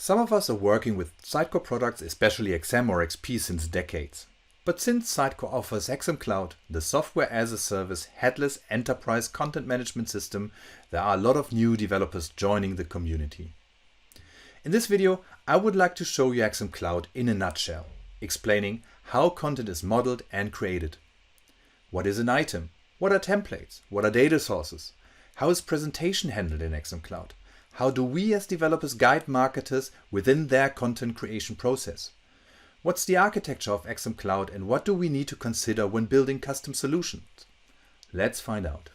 Some of us are working with Sitecore products, especially XM or XP, since decades. But since Sitecore offers XM Cloud, the software as a service headless enterprise content management system, there are a lot of new developers joining the community. In this video, I would like to show you XM Cloud in a nutshell, explaining how content is modeled and created. What is an item? What are templates? What are data sources? How is presentation handled in XM Cloud? How do we as developers guide marketers within their content creation process? What's the architecture of XM Cloud and what do we need to consider when building custom solutions? Let's find out.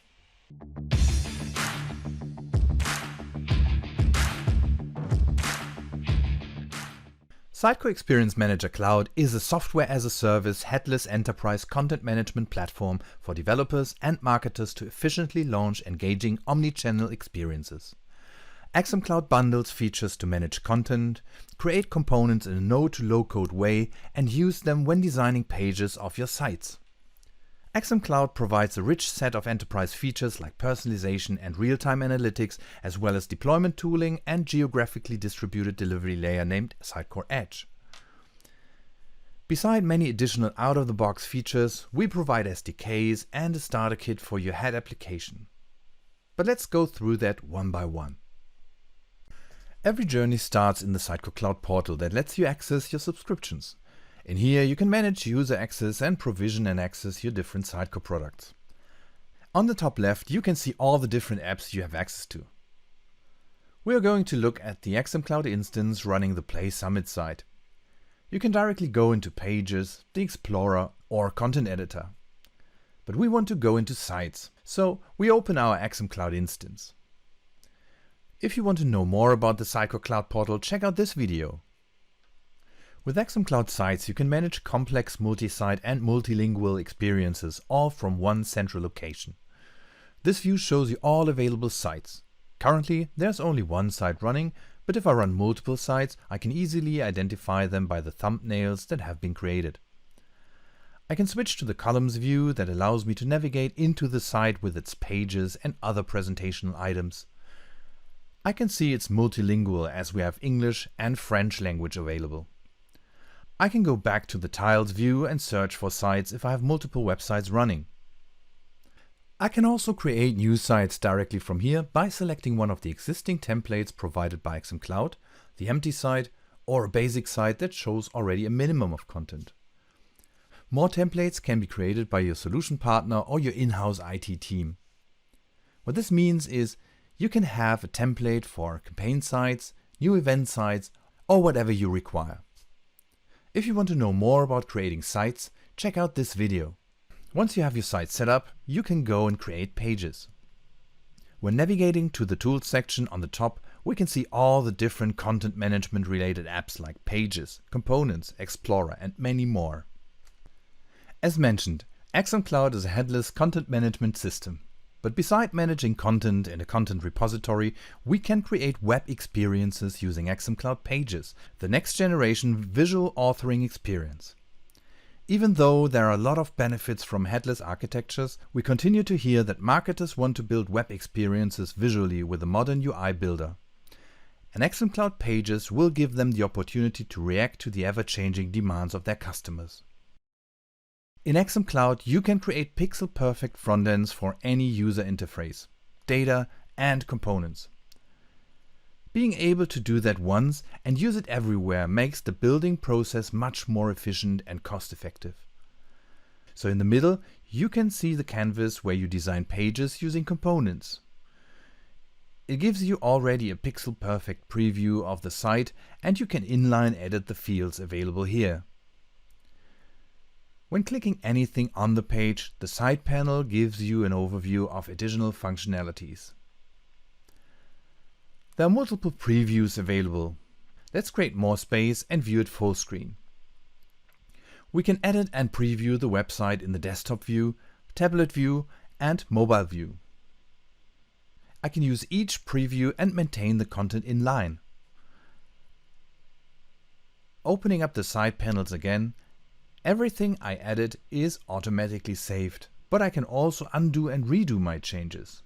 Sitecore Experience Manager Cloud is a software as a service headless enterprise content management platform for developers and marketers to efficiently launch engaging omni-channel experiences. XM Cloud bundles features to manage content, create components in a no-to-low-code way, and use them when designing pages of your sites. XM Cloud provides a rich set of enterprise features like personalization and real-time analytics, as well as deployment tooling and geographically distributed delivery layer named Sitecore Edge. Beside many additional out-of-the-box features, we provide SDKs and a starter kit for your head application. But let's go through that one by one. Every journey starts in the Sitecore Cloud portal that lets you access your subscriptions. In here you can manage user access and provision and access your different Sitecore products. On the top left you can see all the different apps you have access to. We are going to look at the XM Cloud instance running the Play Summit site. You can directly go into Pages, the Explorer or Content Editor. But we want to go into Sites, so we open our XM Cloud instance. If you want to know more about the Sitecore Cloud portal, check out this video. With XM Cloud Sites, you can manage complex multi-site and multilingual experiences all from one central location. This view shows you all available sites. Currently, there's only one site running, but if I run multiple sites, I can easily identify them by the thumbnails that have been created. I can switch to the columns view that allows me to navigate into the site with its pages and other presentational items. I can see it's multilingual as we have English and French language available. I can go back to the tiles view and search for sites if I have multiple websites running. I can also create new sites directly from here by selecting one of the existing templates provided by XM Cloud, the empty site, or a basic site that shows already a minimum of content. More templates can be created by your solution partner or your in-house IT team. What this means is you can have a template for campaign sites, new event sites, or whatever you require. If you want to know more about creating sites, check out this video. Once you have your site set up, you can go and create pages. When navigating to the Tools section on the top, we can see all the different content management related apps like Pages, Components, Explorer, and many more. As mentioned, XM Cloud is a headless content management system. But beside managing content in a content repository, we can create web experiences using XM Cloud Pages, the next generation visual authoring experience. Even though there are a lot of benefits from headless architectures, we continue to hear that marketers want to build web experiences visually with a modern UI builder. And XM Cloud Pages will give them the opportunity to react to the ever-changing demands of their customers. In XM Cloud, you can create pixel-perfect frontends for any user interface, data, and components. Being able to do that once and use it everywhere makes the building process much more efficient and cost-effective. So in the middle, you can see the canvas where you design pages using components. It gives you already a pixel-perfect preview of the site, and you can inline edit the fields available here. When clicking anything on the page, the side panel gives you an overview of additional functionalities. There are multiple previews available. Let's create more space and view it full screen. We can edit and preview the website in the desktop view, tablet view, and mobile view. I can use each preview and maintain the content in line. Opening up the side panels again, everything I added is automatically saved, but I can also undo and redo my changes.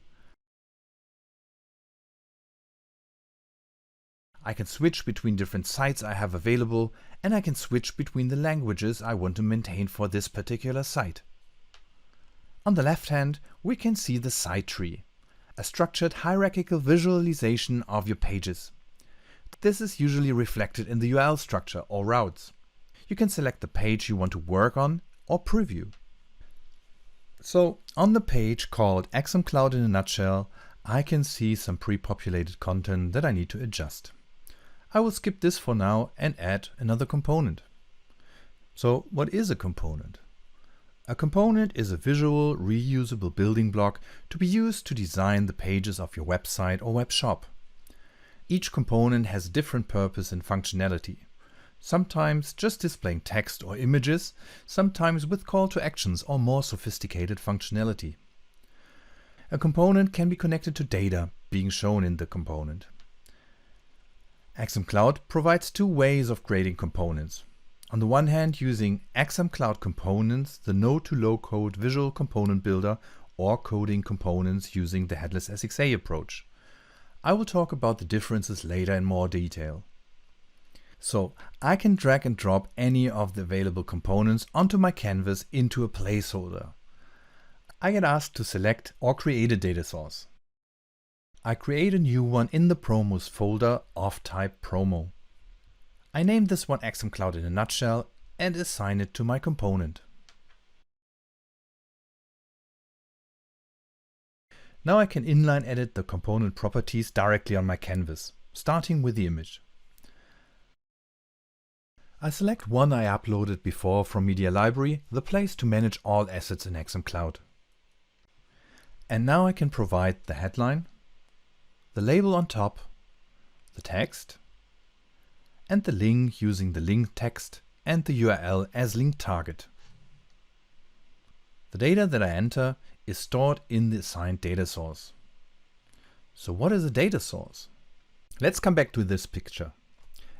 I can switch between different sites I have available, and I can switch between the languages I want to maintain for this particular site. On the left hand, we can see the site tree, a structured hierarchical visualization of your pages. This is usually reflected in the URL structure or routes. You can select the page you want to work on or preview. So on the page called XM Cloud in a nutshell, I can see some pre-populated content that I need to adjust. I will skip this for now and add another component. So what is a component? A component is a visual, reusable building block to be used to design the pages of your website or web shop. Each component has a different purpose and functionality. Sometimes just displaying text or images, sometimes with call to actions or more sophisticated functionality. A component can be connected to data being shown in the component. XM Cloud provides two ways of creating components. On the one hand, using XM Cloud Components, the no-to-low-code visual component builder, or coding components using the Headless SXA approach. I will talk about the differences later in more detail. So I can drag and drop any of the available components onto my canvas into a placeholder. I get asked to select or create a data source. I create a new one in the promos folder of type promo. I name this one XM Cloud in a nutshell and assign it to my component. Now I can inline edit the component properties directly on my canvas, starting with the image. I select one I uploaded before from Media Library, the place to manage all assets in XM Cloud. And now I can provide the headline, the label on top, the text, and the link using the link text and the URL as link target. The data that I enter is stored in the assigned data source. So what is a data source? Let's come back to this picture.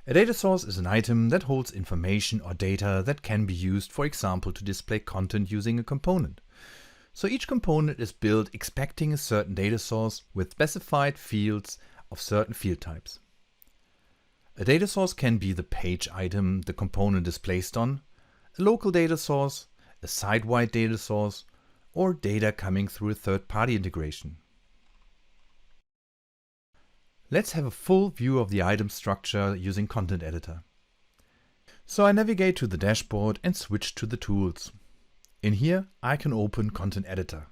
A data source is an item that holds information or data that can be used, for example, to display content using a component. So each component is built expecting a certain data source with specified fields of certain field types. A data source can be the page item the component is placed on, a local data source, a site-wide data source, or data coming through a third-party integration. Let's have a full view of the item structure using Content Editor. So I navigate to the dashboard and switch to the tools. In here, I can open Content Editor.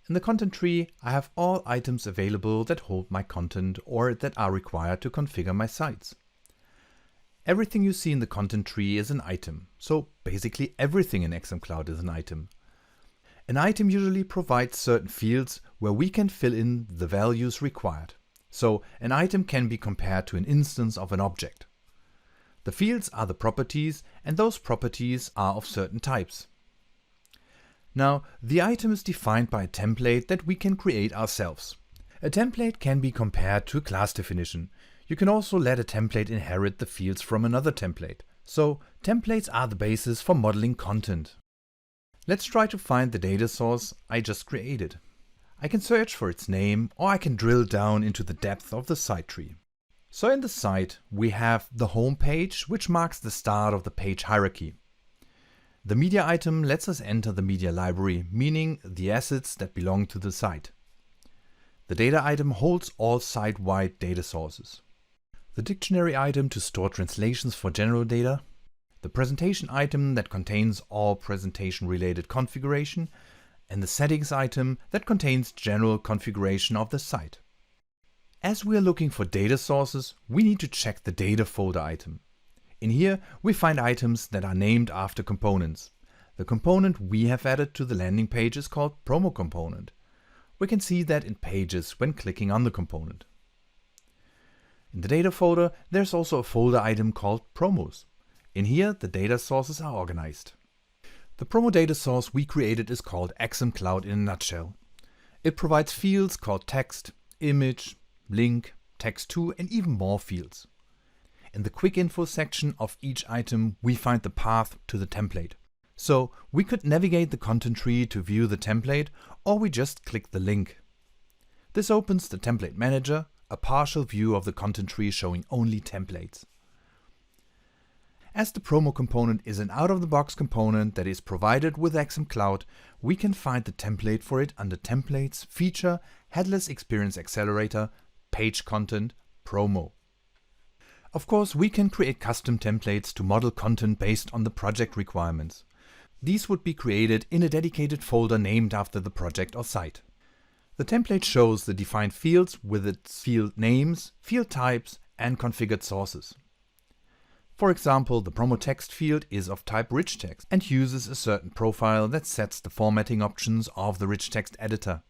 In the content tree, I have all items available that hold my content or that are required to configure my sites. Everything you see in the content tree is an item, so basically everything in XM Cloud is an item. An item usually provides certain fields where we can fill in the values required. So an item can be compared to an instance of an object. The fields are the properties, and those properties are of certain types. Now, the item is defined by a template that we can create ourselves. A template can be compared to a class definition. You can also let a template inherit the fields from another template. So templates are the basis for modeling content. Let's try to find the data source I just created. I can search for its name, or I can drill down into the depth of the site tree. So in the site, we have the home page, which marks the start of the page hierarchy. The media item lets us enter the media library, meaning the assets that belong to the site. The data item holds all site-wide data sources. The dictionary item to store translations for general data. The presentation item that contains all presentation-related configuration, and the settings item that contains general configuration of the site. As we are looking for data sources, we need to check the data folder item. In here, we find items that are named after components. The component we have added to the landing page is called Promo Component. We can see that in Pages when clicking on the component. In the data folder, there's also a folder item called Promos. In here, the data sources are organized. The promo data source we created is called XM Cloud in a nutshell. It provides fields called text, image, link, text to, and even more fields. In the quick info section of each item, we find the path to the template. So we could navigate the content tree to view the template, or we just click the link. This opens the template manager, a partial view of the content tree showing only templates. As the promo component is an out-of-the-box component that is provided with XM Cloud, we can find the template for it under Templates, Feature, Headless Experience Accelerator, Page Content, Promo. Of course, we can create custom templates to model content based on the project requirements. These would be created in a dedicated folder named after the project or site. The template shows the defined fields with its field names, field types, and configured sources. For example, the promo text field is of type rich text and uses a certain profile that sets the formatting options of the rich text editor.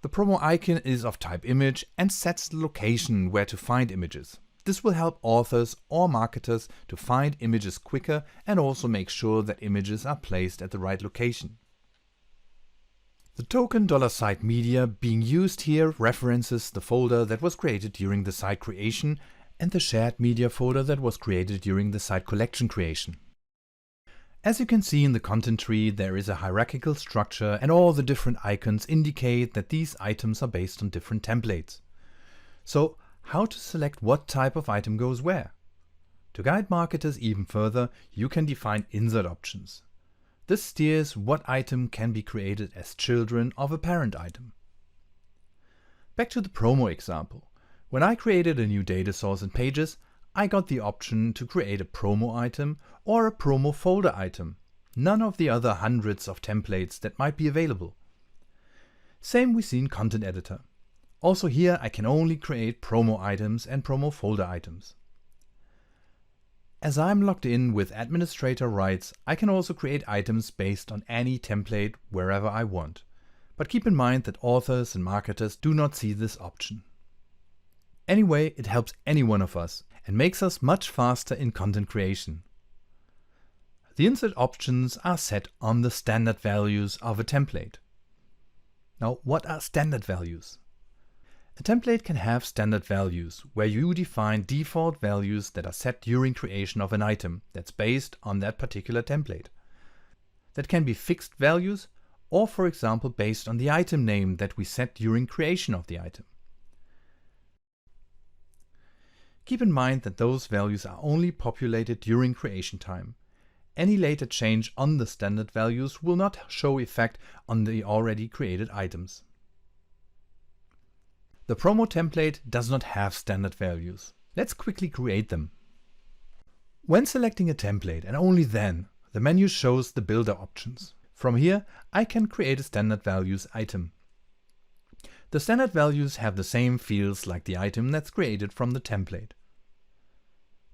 The promo icon is of type image and sets the location where to find images. This will help authors or marketers to find images quicker and also make sure that images are placed at the right location. The token $site media being used here references the folder that was created during the site creation and the shared media folder that was created during the site collection creation. As you can see in the content tree, there is a hierarchical structure and all the different icons indicate that these items are based on different templates. So, how to select what type of item goes where? To guide marketers even further, you can define insert options. This steers what item can be created as children of a parent item. Back to the promo example. When I created a new data source in Pages, I got the option to create a promo item or a promo folder item, none of the other hundreds of templates that might be available. Same we see in Content Editor. Also here I can only create promo items and promo folder items. As I'm logged in with administrator rights, I can also create items based on any template wherever I want. But keep in mind that authors and marketers do not see this option. Anyway, it helps any one of us and makes us much faster in content creation. The insert options are set on the standard values of a template. Now, what are standard values? A template can have standard values where you define default values that are set during creation of an item that's based on that particular template. That can be fixed values or, for example, based on the item name that we set during creation of the item. Keep in mind that those values are only populated during creation time. Any later change on the standard values will not show effect on the already created items. The promo template does not have standard values. Let's quickly create them. When selecting a template, and only then, the menu shows the builder options. From here, I can create a standard values item. The standard values have the same fields like the item that's created from the template.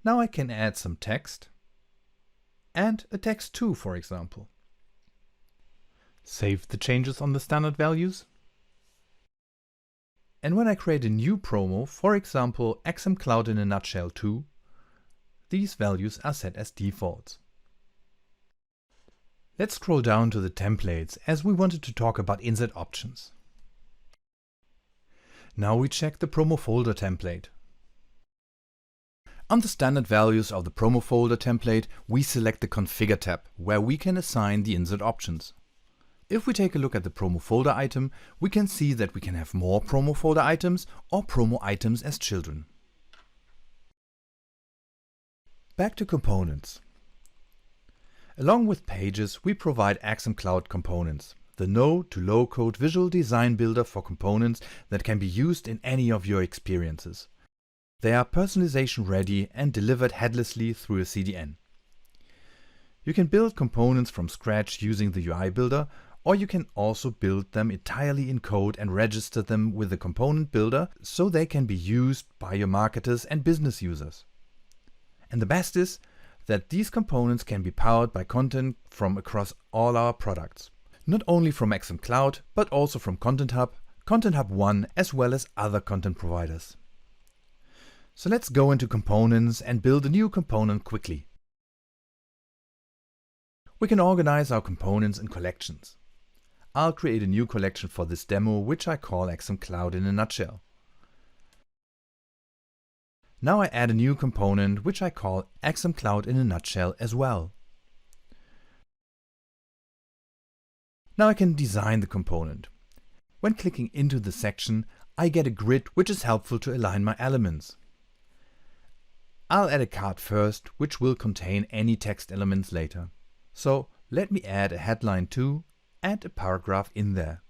Now I can add some text and a text too, for example. Save the changes on the standard values. And when I create a new promo, for example XM Cloud in a nutshell 2, these values are set as defaults. Let's scroll down to the templates as we wanted to talk about insert options. Now we check the promo folder template. On the standard values of the promo folder template, we select the Configure tab, where we can assign the insert options. If we take a look at the promo folder item, we can see that we can have more promo folder items or promo items as children. Back to components. Along with Pages, we provide XM Cloud components, the no-to-low-code visual design builder for components that can be used in any of your experiences. They are personalization ready and delivered headlessly through a CDN. You can build components from scratch using the UI builder, or you can also build them entirely in code and register them with the component builder so they can be used by your marketers and business users. And the best is that these components can be powered by content from across all our products. Not only from XM Cloud, but also from Content Hub One, as well as other content providers. So let's go into components and build a new component quickly. We can organize our components in collections. I'll create a new collection for this demo, which I call XM Cloud in a nutshell. Now I add a new component, which I call XM Cloud in a nutshell as well. Now I can design the component. When clicking into the section, I get a grid which is helpful to align my elements. I'll add a card first, which will contain any text elements later. So let me add a headline too and a paragraph in there.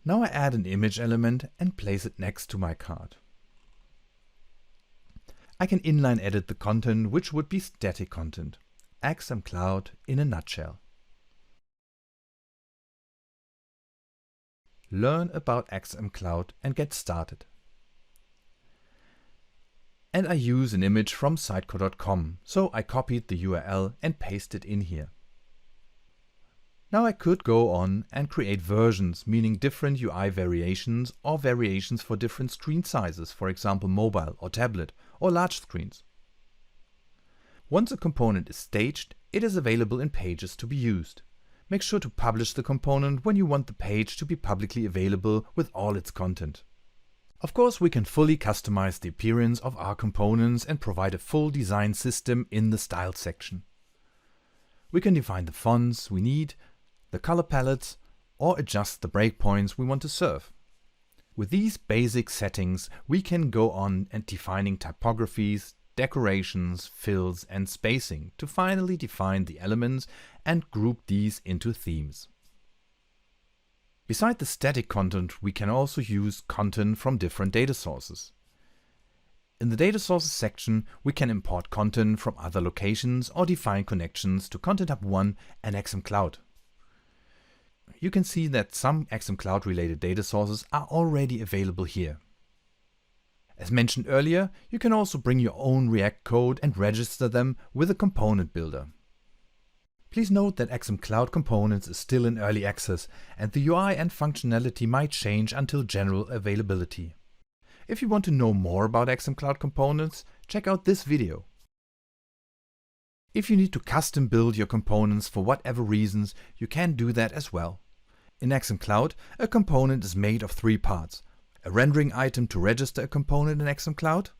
Now I add an image element and place it next to my card. I can inline edit the content, which would be static content. XM Cloud in a nutshell. Learn about XM Cloud and get started. And I use an image from Sitecore.com, so I copied the URL and pasted it in here. Now I could go on and create versions, meaning different UI variations or variations for different screen sizes, for example mobile or tablet or large screens. Once a component is staged, it is available in pages to be used. Make sure to publish the component when you want the page to be publicly available with all its content. Of course, we can fully customize the appearance of our components and provide a full design system in the Style section. We can define the fonts we need, the color palettes, or adjust the breakpoints we want to serve. With these basic settings, we can go on and defining typographies, decorations, fills and spacing to finally define the elements and group these into themes. Beside the static content, we can also use content from different data sources. In the data sources section, we can import content from other locations or define connections to Content Hub 1 and XM Cloud. You can see that some XM Cloud related data sources are already available here. As mentioned earlier, you can also bring your own React code and register them with a component builder. Please note that XM Cloud Components is still in early access and the UI and functionality might change until general availability. If you want to know more about XM Cloud Components, check out this video. If you need to custom build your components for whatever reasons, you can do that as well. In XM Cloud, a component is made of 3 parts. A rendering item to register a component in XM Cloud,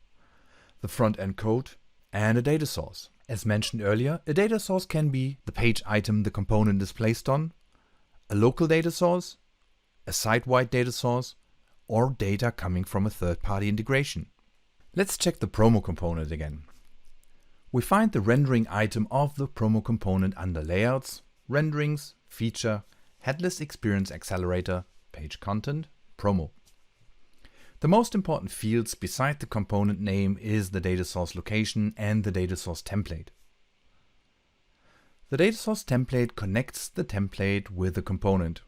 the front-end code, and a data source. As mentioned earlier, a data source can be the page item the component is placed on, a local data source, a site-wide data source, or data coming from a third-party integration. Let's check the promo component again. We find the rendering item of the promo component under Layouts, Renderings, Feature, Headless Experience Accelerator, Page Content, Promo. The most important fields beside the component name is the data source location and the data source template. The data source template connects the template with the component.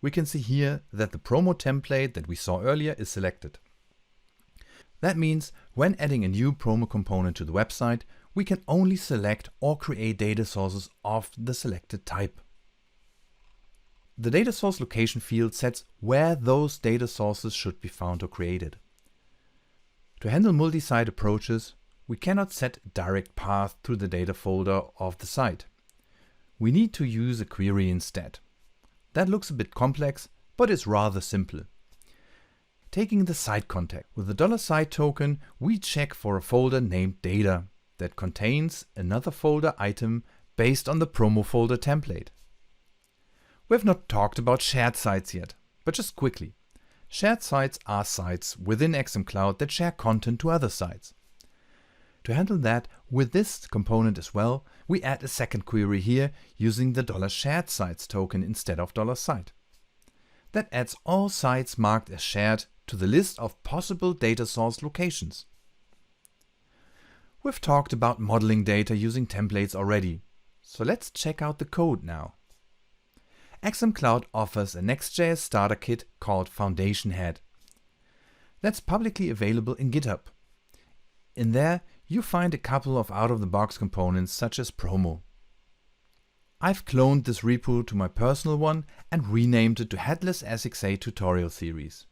We can see here that the promo template that we saw earlier is selected. That means when adding a new promo component to the website, we can only select or create data sources of the selected type. The data source location field sets where those data sources should be found or created. To handle multi-site approaches, we cannot set a direct path to the data folder of the site. We need to use a query instead. That looks a bit complex, but is rather simple. Taking the site context, with the $site token, we check for a folder named data that contains another folder item based on the promo folder template. We have not talked about shared sites yet, but just quickly. Shared sites are sites within XM Cloud that share content to other sites. To handle that with this component as well, we add a second query here using the $shared sites token instead of $site. That adds all sites marked as shared to the list of possible data source locations. We've talked about modeling data using templates already, so let's check out the code now. XM Cloud offers a Next.js starter kit called Foundation Head. That's publicly available in GitHub. In there, you find a couple of out-of-the-box components such as Promo. I've cloned this repo to my personal one and renamed it to Headless SXA Tutorial Series.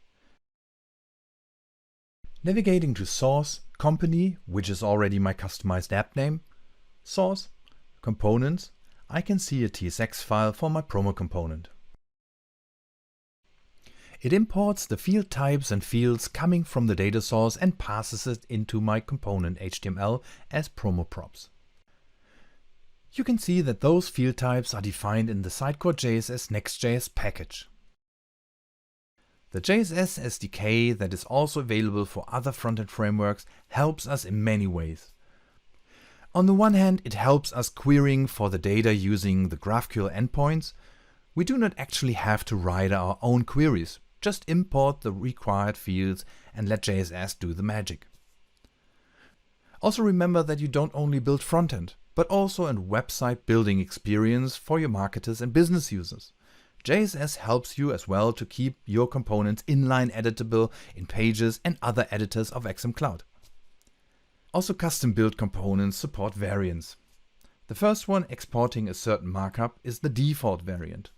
Navigating to Source, Company, which is already my customized app name, Source, Components, I can see a TSX file for my promo component. It imports the field types and fields coming from the data source and passes it into my component HTML as promo props. You can see that those field types are defined in the Sitecore JSS Next.js package. The JSS SDK that is also available for other front-end frameworks helps us in many ways. On the one hand, it helps us querying for the data using the GraphQL endpoints. We do not actually have to write our own queries, just import the required fields and let JSS do the magic. Also remember that you don't only build front-end, but also a website building experience for your marketers and business users. JSS helps you as well to keep your components inline editable in Pages and other editors of XM Cloud. Also, custom-built components support variants. The first one, exporting a certain markup, is the default variant.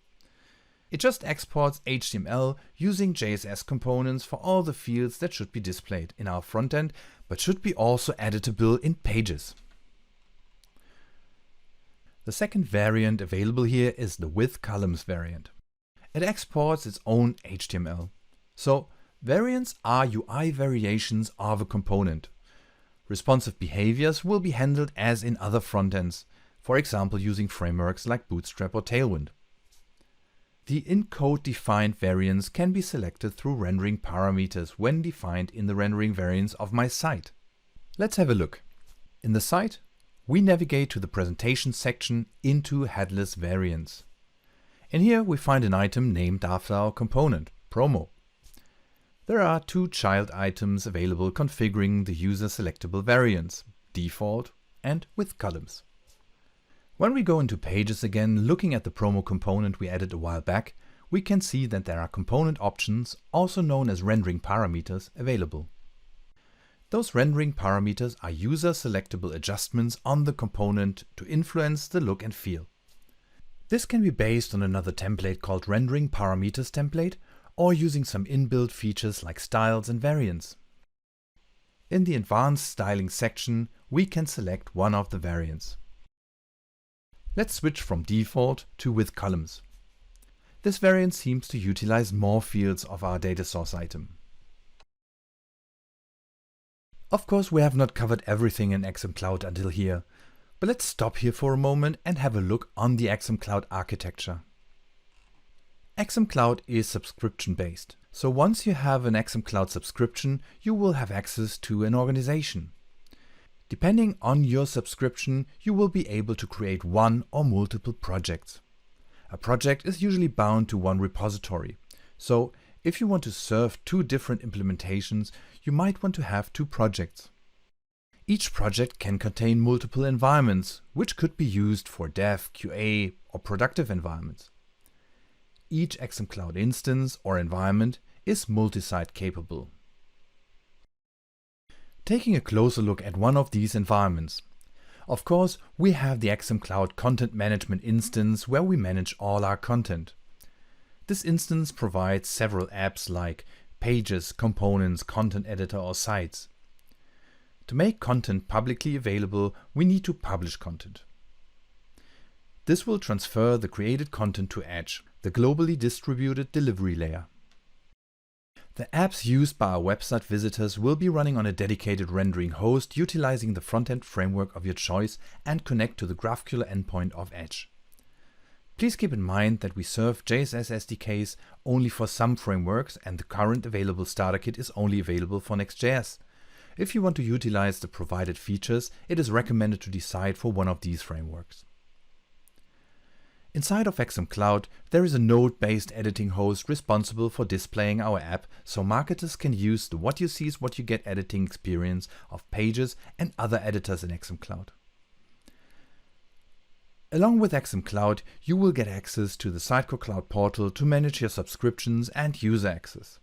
It just exports HTML using JSS components for all the fields that should be displayed in our frontend, but should be also editable in Pages. The second variant available here is the with columns variant. It exports its own HTML. So, variants are UI variations of a component. Responsive behaviors will be handled as in other frontends, for example using frameworks like Bootstrap or Tailwind. The in-code defined variants can be selected through rendering parameters when defined in the rendering variants of my site. Let's have a look. In the site, we navigate to the presentation section into Headless variants. In here we find an item named after our component, promo. There are two child items available configuring the user selectable variants, default and with columns. When we go into Pages again, looking at the promo component we added a while back, we can see that there are component options, also known as rendering parameters, available. Those rendering parameters are user selectable adjustments on the component to influence the look and feel. This can be based on another template called rendering parameters template, or using some inbuilt features like styles and variants. In the advanced styling section, we can select one of the variants. Let's switch from default to with columns. This variant seems to utilize more fields of our data source item. Of course, we have not covered everything in XM Cloud until here, but let's stop here for a moment and have a look on the XM Cloud architecture. XM Cloud is subscription-based, so once you have an XM Cloud subscription, you will have access to an organization. Depending on your subscription, you will be able to create one or multiple projects. A project is usually bound to one repository, so if you want to serve two different implementations, you might want to have two projects. Each project can contain multiple environments, which could be used for dev, QA, or productive environments. Each XM Cloud instance or environment is multi-site capable. Taking a closer look at one of these environments. Of course, we have the XM Cloud Content Management instance where we manage all our content. This instance provides several apps like Pages, Components, Content Editor or Sites. To make content publicly available, we need to publish content. This will transfer the created content to Edge, the globally distributed delivery layer. The apps used by our website visitors will be running on a dedicated rendering host utilizing the front-end framework of your choice and connect to the GraphQL endpoint of Edge. Please keep in mind that we serve JSS SDKs only for some frameworks and the current available starter kit is only available for Next.js. If you want to utilize the provided features, it is recommended to decide for one of these frameworks. Inside of XM Cloud, there is a node-based editing host responsible for displaying our app, so marketers can use the what you see is what you get editing experience of Pages and other editors in XM Cloud. Along with XM Cloud, you will get access to the Sitecore Cloud portal to manage your subscriptions and user access.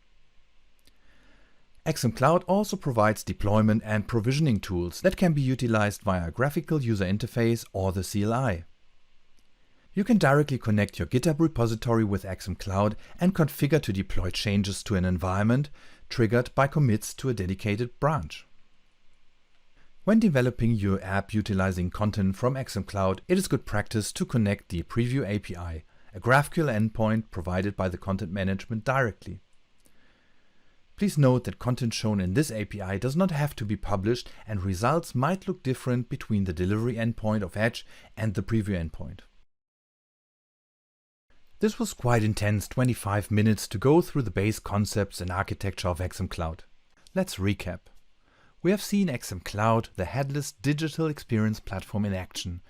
XM Cloud also provides deployment and provisioning tools that can be utilized via a graphical user interface or the CLI. You can directly connect your GitHub repository with XM Cloud and configure to deploy changes to an environment triggered by commits to a dedicated branch. When developing your app utilizing content from XM Cloud, it is good practice to connect the Preview API, a GraphQL endpoint provided by the content management directly. Please note that content shown in this API does not have to be published, and results might look different between the delivery endpoint of Edge and the preview endpoint. This was quite intense 25 minutes to go through the base concepts and architecture of XM Cloud. Let's recap. We have seen XM Cloud, the headless digital experience platform, in action.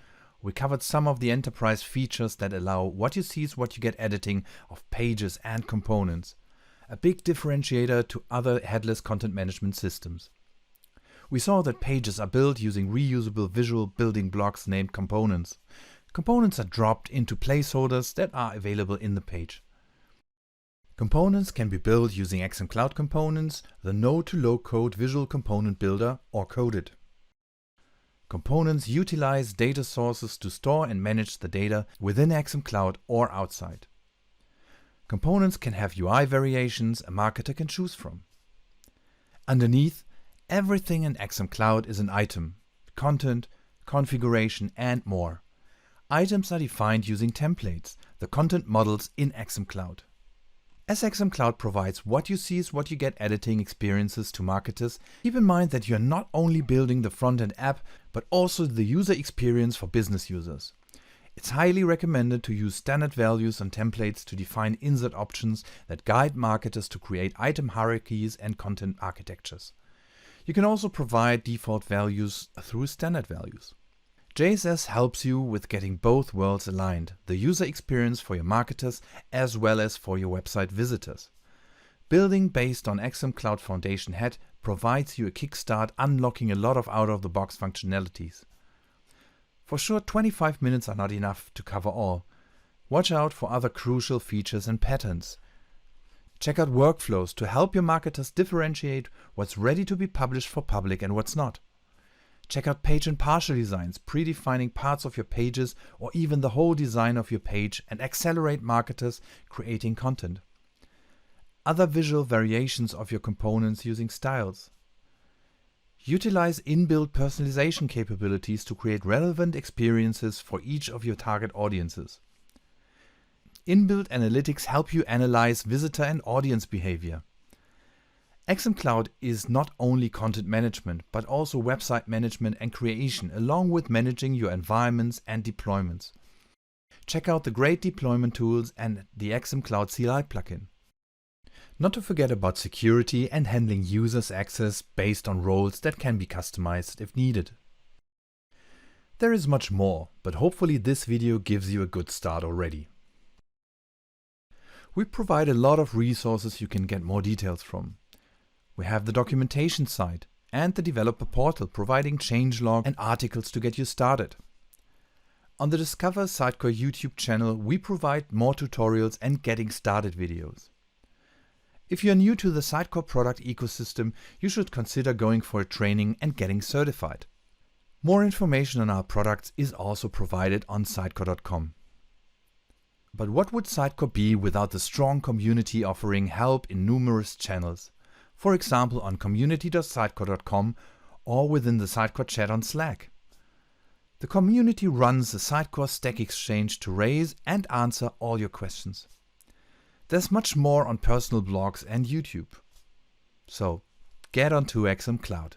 We covered some of the enterprise features that allow what you see is what you get editing of pages and components, a big differentiator to other headless content management systems. We saw that pages are built using reusable visual building blocks named components. Components are dropped into placeholders that are available in the page. Components can be built using XM Cloud Components, the no-to-low-code visual component builder, or coded. Components utilize data sources to store and manage the data within XM Cloud or outside. Components can have UI variations a marketer can choose from. Underneath, everything in XM Cloud is an item: content, configuration, and more. Items are defined using templates, the content models in XM Cloud. As XM Cloud provides what you see is what you get editing experiences to marketers, keep in mind that you are not only building the front-end app, but also the user experience for business users. It's highly recommended to use standard values and templates to define insert options that guide marketers to create item hierarchies and content architectures. You can also provide default values through standard values. JSS helps you with getting both worlds aligned, the user experience for your marketers as well as for your website visitors. Building based on XM Cloud Foundation Head provides you a kickstart, unlocking a lot of out-of-the-box functionalities. For sure, 25 minutes are not enough to cover all. Watch out for other crucial features and patterns. Check out workflows to help your marketers differentiate what's ready to be published for public and what's not. Check out page and partial designs, predefining parts of your pages or even the whole design of your page, and accelerate marketers creating content. Other visual variations of your components using styles. Utilize inbuilt personalization capabilities to create relevant experiences for each of your target audiences. Inbuilt analytics help you analyze visitor and audience behavior. XM Cloud is not only content management, but also website management and creation, along with managing your environments and deployments. Check out the great deployment tools and the XM Cloud CLI plugin. Not to forget about security and handling users' access based on roles that can be customized if needed. There is much more, but hopefully this video gives you a good start already. We provide a lot of resources you can get more details from. We have the documentation site and the developer portal providing changelog and articles to get you started. On the Discover Sitecore YouTube channel, we provide more tutorials and getting started videos. If you're new to the Sitecore product ecosystem, you should consider going for a training and getting certified. More information on our products is also provided on sitecore.com. But what would Sitecore be without the strong community offering help in numerous channels? For example, on community.sitecore.com or within the Sitecore chat on Slack. The community runs the Sitecore Stack Exchange to raise and answer all your questions. There's much more on personal blogs and YouTube. So, get onto XM Cloud.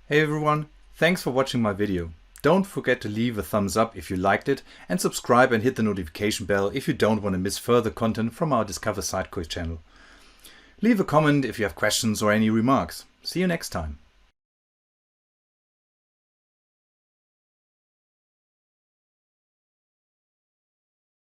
Hey everyone, thanks for watching my video. Don't forget to leave a thumbs up if you liked it, and subscribe and hit the notification bell if you don't want to miss further content from our Discover Sitecore channel. Leave a comment if you have questions or any remarks. See you next time.